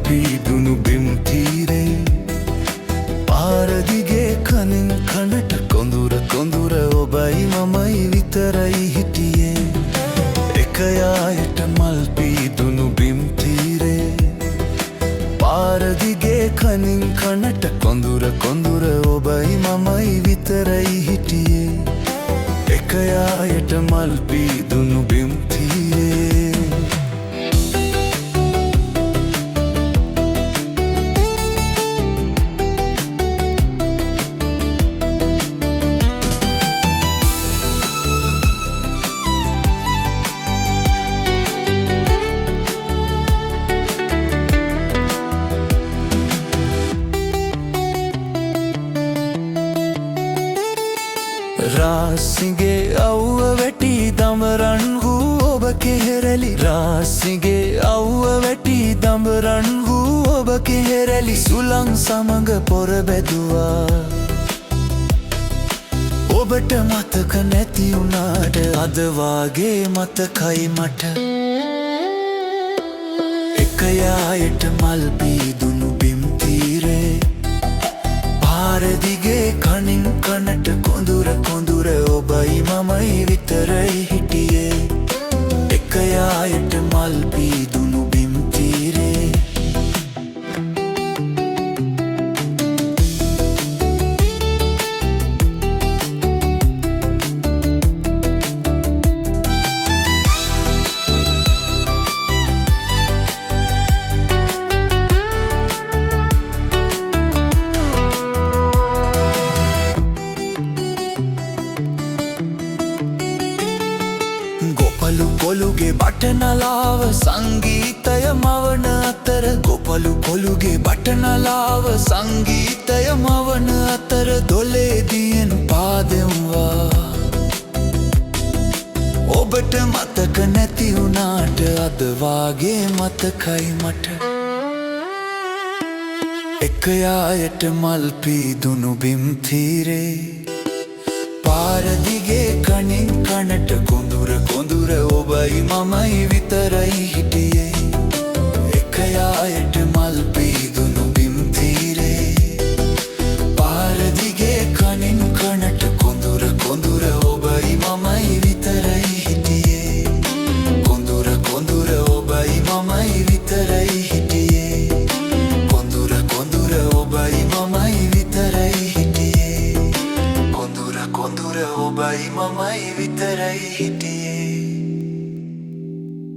පීදුණු බිම් තීරේ පාරදිගේ කනින් කනට කොඳුර කොඳුර ඔබයි මමයි විතරයි හිටියේ එක යායට මල් පීදුණු බිම් තීරේ පාරදිගේ කනින් කනට කොඳුර කොඳුර ඔබයි මමයි විතරයි හිටියේ එක යායට මල් පීදුණු බිම් තීරේ රාසිගේ අව්ව වැටි දඹරන් වූ ඔබ කෙහෙරැලි රාසිගේ අව්ව වැටි දඹරන් වූ ඔබ කෙහෙරැලි සුළං සමඟ පොර බැදුවා ඔබට මතක නැති වුණාට අද වාගේ මතකයි මට එක යායට මල් පීදුණු බිම් තීරේ පාරදිගේ කනින් කනට කොඳුර කොඳුර ඔබයි මමයි විතරයි හිටියේ එක යායට මල් පීදුණු බිම් තීරේ ගොපලු කොළුගේ බටනලාව සංගීතය මවන අතර ගොපලු කොළුගේ බටනලාව සංගීතය මවන අතර දොලේදියෙන් පාදෙම්වා ඔබට මතක නැති වුණාට අද වාගේ මතකයි මට එක යායට මල් පීදුණු බිම් තීරේ පාරදිගේ කනින් කනට කොඳුර කොඳුර ඔබයි මමයි විතරයි හිටියේ එක යායට මල් පීදුණු බිම් තීරේ පාරදිගේ කනින් කනට කොඳුර කොඳුර ඔබයි මමයි විතරයි හිටියේ කොඳුර කොඳුර ඔබයි මමයි විතරයි හිටියේ කොඳුර කොඳුර ඔබයි මමයි විතරයි හිටියේ කොඳුර කොඳුර ඔබයි මමයි විතරයි හිටියේ